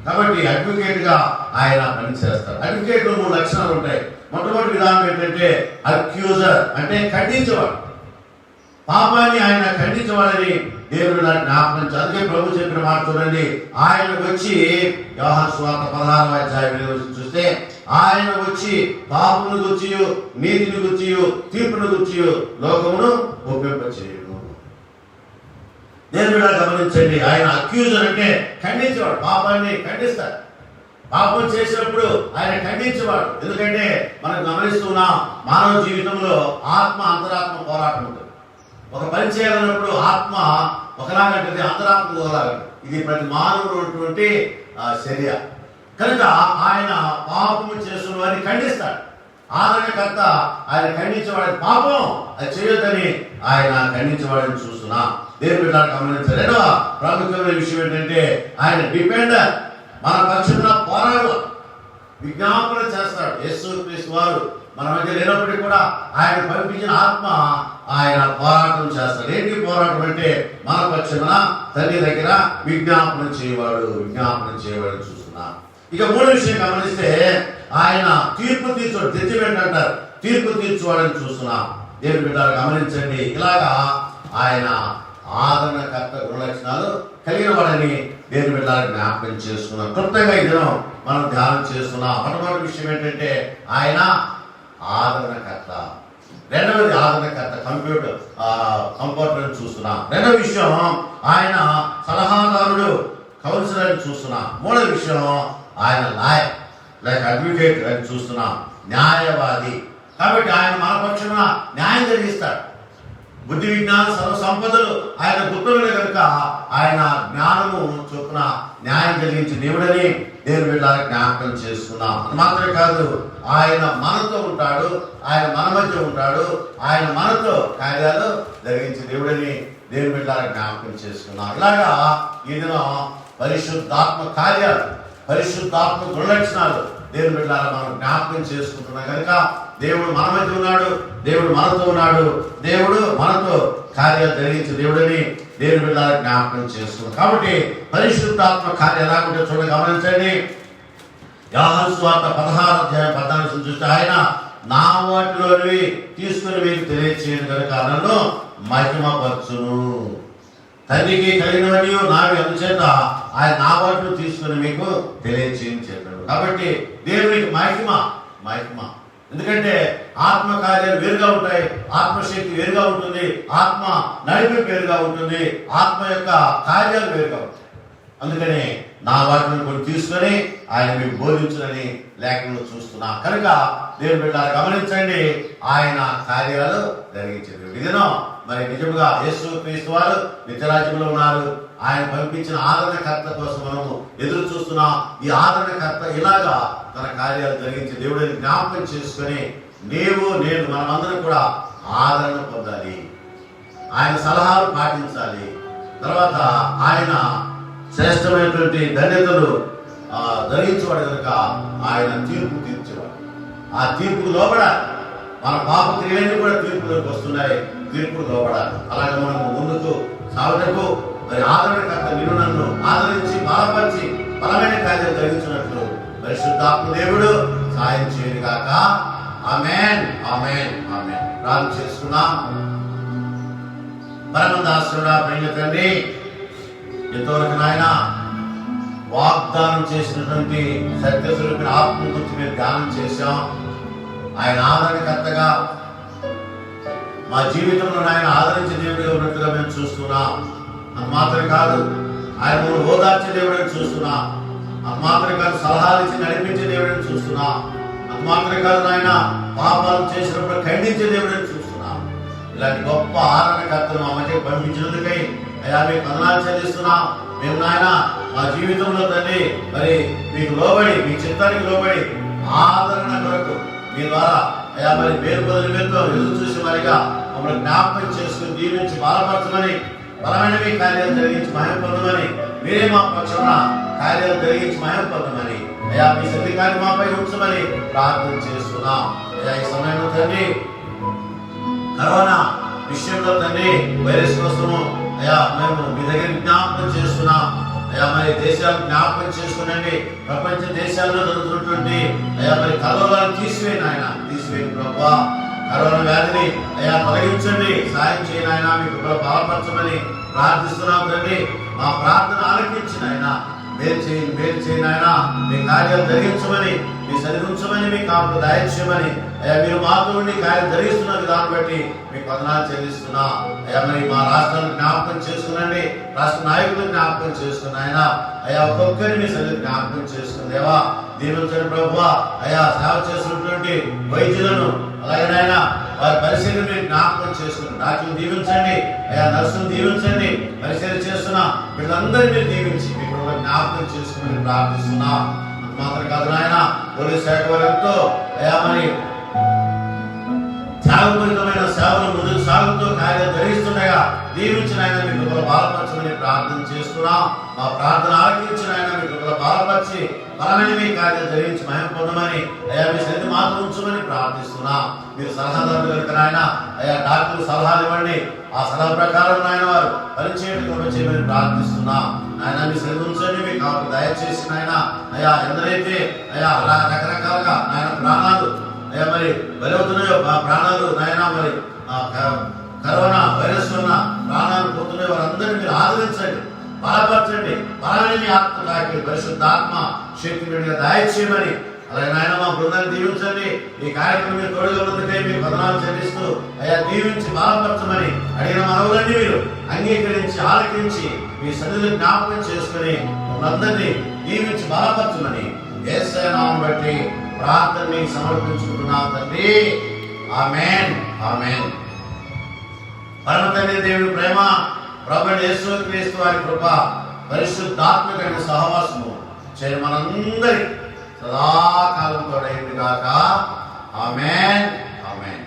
కాబట్టి అడ్వకేట్ గా ఆయన పనిచేస్తారు. అడ్వకేట్ లో 3 లక్షణాలు ఉంటాయి. మొట్టమొదటి విధానం ఏంటంటే అక్యూజర్, అంటే ఖండించేవాడు. పాపాన్ని ఆయన ఖండించేవాడని దేవుడు జ్ఞాపకం. అందుకే ప్రభు చెప్పిన మాట చూడండి, ఆయన వచ్చి యోహాను సువార్త 16వ అధ్యాయం చూస్తే, ఆయన వచ్చి పాపమును గుర్చి, నీతిని గుర్చి, తీర్పును గుర్చి లోకమును ఒప్పింపచేయును. దేవుడు గమనించండి, ఆయన అక్యూజర్ అంటే ఖండించేవాడు, పాపాన్ని ఖండిస్తాడు. పాపం చేసినప్పుడు ఆయన ఖండించేవాడు. ఎందుకంటే మనం గమనిస్తున్నాం, మానవ జీవితంలో ఆత్మ అంతరాత్మ పోరాటం ఉంటుంది. ఒక పని చేయాలన్నప్పుడు ఆత్మ ఒకలాగంటే అంతరాత్మ ఒకలాగంటే. ఇది ప్రతి మానవుడు ఉన్నటువంటి చర్య. కనుక ఆయన పాపము చేస్తున్న వారిని ఖండిస్తాడు. ఆదరణకర్త ఆయన ఖండించేవాడిని, పాపం అది చేయొద్దని ఆయన ఖండించేవాడిని చూస్తున్నా. దేవుని బిడ్డలు గమనించారు. రెండవ ప్రాముఖ్యమైన విషయం ఏంటంటే ఆయన డిపెండర్, మన పక్షంగా పోరాడు, విజ్ఞాపన చేస్తాడు. యేసుక్రీస్తు వారు మన మధ్య లేనప్పటికీ కూడా ఆయన పంపించిన ఆత్మ ఆయన పోరాటం చేస్తాడు. ఏంటి పోరాటం అంటే మన పక్షంగా తండ్రి దగ్గర విజ్ఞాపన చేయవాడు చూస్తున్నా. ఇక మూడో విషయం గమనిస్తే ఆయన తీర్పు తీర్చువాడు, జడ్జిమెంట్ అంటారు, తీర్పు తీర్చువాడని చూస్తున్నా. దేవుని బిడ్డలు గమనించండి, ఇలాగా ఆయన ఆదరణకర్త గుణలక్షణాలు కలిగిన వాడని దేవుని బిడ్డలకు జ్ఞాపకం చేసుకున్నాం. క్లుప్తంగా ఈ దినం మనం ధ్యానం చేస్తున్నాం. మొట్టమొదటి విషయం ఏంటంటే ఆయన ఆదరణకర్త. రెండవది ఆదరణకర్త, కంప్యూటర్ చూస్తున్నాం. రెండవ విషయం ఆయన సలహాదారుడు, కౌన్సిలర్ అని చూస్తున్నాం. మూడవ విషయం ఆయన లాయర్ లేక అడ్వకేట్ అని చూస్తున్నాం, న్యాయవాది. కాబట్టి ఆయన మన పక్షాన న్యాయం జరిగిస్తాడు. బుద్ధి విజ్ఞాన సర్వ సంపదలు ఆయన గుర్తులే కనుక ఆయన జ్ఞానము చొప్పున న్యాయం జరిగించి దేవుడని దేవుని బిడ్డలకు జ్ఞాపకం చేసుకున్నాం. అది మాత్రమే కాదు, ఆయన మనతో ఉంటాడు, ఆయన మన మధ్య ఉంటాడు, ఆయన మనతో కార్యాలు జరిగించి దేవుడని దేవుని బిడ్డలకు జ్ఞాపకం చేసుకున్నాం. ఇలాగా ఈ దినం పరిశుద్ధాత్మ కార్యాలు, పరిశుద్ధాత్మ గుణలక్షణాలు దేవుని బిడ్డలను మనం జ్ఞాపకం చేసుకుంటున్నాం. కనుక దేవుడు మన మధ్య ఉన్నాడు, దేవుడు మనతో ఉన్నాడు, దేవుడు మనతో కార్యాలు జరిగించి దేవుడని దేవుని బిడ్డలకు జ్ఞాపకం చేస్తున్నాం. కాబట్టి పరిశుద్ధాత్మ కార్యం ఎలాగుంటే చూడండి, గమనించండి. యోహాను సువార్త 16వ అధ్యాయం 14 చూస్తే, ఆయన నా వాటిలోనివి తీసుకుని మీకు తెలియచేయను కనుక నన్ను మహిమపరచును. తండ్రికి కలిగినవన్నీ నావి, అందుచేత ఆయన నా వాటిని తీసుకుని మీకు తెలియచేయని చెప్పాడు. కాబట్టి దేవునికి మహిమ. ఎందుకంటే ఆత్మ కార్యాలు వేరుగా ఉంటాయి, ఆత్మశక్తి వేరుగా ఉంటుంది, ఆత్మ నడిపి వేరుగా ఉంటుంది, ఆత్మ యొక్క కార్యాలు వేరుగా ఉంటాయి. అందుకని నా వాటిని కొన్ని తీసుకొని ఆయన మీకు బోధించునని లేఖనంలో చూస్తున్నా. కనుక దేవుని బిడ్డలారా గమనించండి, ఆయన కార్యాలు జరిగించారు. ఇదేనో మరి నిజంగా యేసుక్రీస్తు వారు నిత్యరాజ్యంలో ఉన్నారు. ఆయన పంపించిన ఆదరణకర్త కోసం మనము ఎదురు చూస్తున్నాం. ఈ ఆదరణకర్త ఇలాగా తన కార్యాలు జరిగించి దేవుడిని జ్ఞాపకం చేసుకొని నేను మనమందరం కూడా ఆదరణ పొందాలి, ఆయన సలహాలు పాటించాలి. తర్వాత ఆయన శ్రేష్టమైనటువంటి ధన్యతలు ధరించేవాడు కనుక ఆయన తీర్పు తీర్చేవాడు. ఆ తీర్పుకు లోబడాలి. మన పాప క్రియలన్నీ కూడా తీర్పులోకి వస్తున్నాయి, తీర్పుకు లోబడాలి. అలాగే మనం ముందుకు సాగుటకు మరి ఆదరణకర్త నిన్ను నన్ను ఆదరించి బలపరిచి బలమైన కార్యం జరిగించినట్లు పరిశుద్ధాత్మ దేవుడు సాయం చేయను గాక. ఆమేన్, ఆమేన్, ఆమేన్. ప్రార్థన చేసుకున్నాం. పరమదాసుడా ప్రియ తండ్రి, ఎంతవరకు నాయన వాగ్దానం చేసినటువంటి సత్యస్వరూపిన ఆత్మ గురించి మేము ధ్యానం చేశాం. ఆయన ఆదరణకర్తగా మా జీవితంలో ఆయన ఆదరించే దేవుడిగా ఉన్నట్టుగా మేము చూస్తున్నాం. అది మాత్రమే కాదు, ఆయన ఓదార్చే దేవుడిని చూస్తున్నాం. అది మాత్రమే కాదు, సలహాలు ఇచ్చి నడిపించే దేవుడిని చూస్తున్నాం. అది మాత్రమే కాదు, ఆయన పాపాలు చేసినప్పుడు ఖండించే దేవుడిని చూస్తున్నాం. ఇలాంటి గొప్ప ఆదరణకర్తలు మా మధ్య పంపించినందుకై అయ్యా మీకు వందనాలు చెల్లిస్తున్నాం. మేము నాయన మా జీవితంలో తండ్రి మరి మీకు లోబడి, మీ చిత్తానికి లోబడి ఆదరణ కొరకు మీ ద్వారా అయ్యా మరి మేలు బదులు మేలుతో ఎదురు చూసి వారిగా మమ్మల్ని జ్ఞాపకం చేసుకుని దీవించి బలపరచమని, బలమైన మీ కార్యాలు జరిగించి మహిమ పొందమని, మీరే మా పక్షాన కార్యాలు జరిగించి మహిమ పొందమని అయ్యా మీ సన్నిధిని మాపై ఉంచమని ప్రార్థన చేస్తున్నాం. అయ్యా ఈ సమయంలో తండ్రి కరోనా విషయంలో తండ్రి వైరస్ కోసము అయ్యా మేము మీ దగ్గర జ్ఞాపకం చేస్తున్నాం. అయ్యా మరి దేశాలు జ్ఞాపకం చేసుకునండి. ప్రపంచ దేశాల్లో జరుగుతున్నటువంటి అయ్యా మరి కరోనాను తీసివేయండి ఆయన, తీసివేయండి ప్రభువా. కరోనా వ్యాధిని అయ్యా తొలగించండి, సాయం చేయని ఆయన, మీకు బలపరచమని ప్రార్థిస్తున్నాం తండ్రి. మా ప్రార్థన ఆలకించిన ఆయన మేలు చేయని ఆయన, మీ కార్యాలు జరిగించమని, మీ సరిదించమని, మీ కాపులు దయచేయమని అయ్యా మీరు మాతో ఉండి కార్యం జరిగిస్తున్న విధానం బట్టి మీకు వందనాలు చెల్లిస్తున్నా. అయ్యా మరి మా రాష్ట్రాన్ని జ్ఞాపకం చేసుకునండి, రాష్ట్ర నాయకులను జ్ఞాపకం చేసుకున్న ఆయన అయ్యా ఒక్కొక్కరిని మీ సరిగ్గా జ్ఞాపకం చేసుకుందేవా దీవించండి ప్రభువా. అయ్యా సేవ చేస్తున్నటువంటి వైద్యులను అలాగే నాయన వారి పరిశీలన మీరు జ్ఞాపకం చేసుకుని డాక్టర్లు దీవించండి, అయ్యా నర్సులు దీవించండి, పరిశీలన చేస్తున్నా వీళ్ళందరినీ మీరు దీవించి మీ జ్ఞాపకం చేసుకుని ప్రార్థిస్తున్నా. మాత్రం కాదు నాయన పోలీస్ శాఖ వారితో అయ్యా మరి త్యాగపూరితమైన సేవలు ముందుకు సాగుతూ కార్యం జరిగిస్తుండగా దీవించిన ఆయన మీ కృపలో బాలపరచమని ప్రార్థన చేస్తున్నాం. మా ప్రార్థన ఆలకించిన ఆయన మీ కృపలో బాలపరిచి బలమైన మీ కార్యం జరిగించి మహిమ పొందమని అయ్యా మీ సన్నిధి మాత్రం ఉంచమని ప్రార్థిస్తున్నాం. మీరు సలహాదారులు కనుక నాయన అయ్యా డాక్టర్లు సలహాలు ఇవ్వండి, ఆ సలహా ప్రకారం నాయన వారు పనిచేయడం చేయమని ప్రార్థిస్తున్నాం. ఆయన మీ సన్నిధి ఉంచండి, మీ కాపు దయచేసి నాయన అయ్యా ఎందరైతే అయ్యా అలా రకరకాలుగా ఆయన ప్రాణాలు అయ్యా మరి బలవుతున్నాయో ఆ ప్రాణాలు నాయన మరి కరోనా వైరస్ వల్ల ప్రాణాలు పోతున్నాయి, వారందరినీ మీరు ఆదరించండి, బలపరచండి, బలమైన మీ ఆత్మ తాకి పరిశుద్ధాత్మ శక్తి మీడిగా దయచేయమని అలాగే నాయన మా బృందాన్ని దీవించండి. ఈ కార్యక్రమం మీరు తోడుగా ఉన్నందుకై మీకు వందనాలు చెల్లిస్తూ అయ్యా దీవించి బలపరచమని అడిగిన మనవులన్నీ మీరు అంగీకరించి ఆలకించి మీ సన్నిధిని జ్ఞాపకం చేసుకుని మనందరినీ దీవించి బలపరచమని యేసయ్య నామమును బట్టి ప్రార్థనని సమర్పించుకుంటున్నాం తండ్రి. ఆమేన్, ఆమేన్. పరమ తండ్రి దేవుని ప్రేమ, ప్రభువైన యేసుక్రీస్తు వారి కృప, పరిశుద్ధాత్మక సహవాసము చేరి మనందరి సదాకాలం తోడైంది గాక. ఆమేన్, ఆమేన్.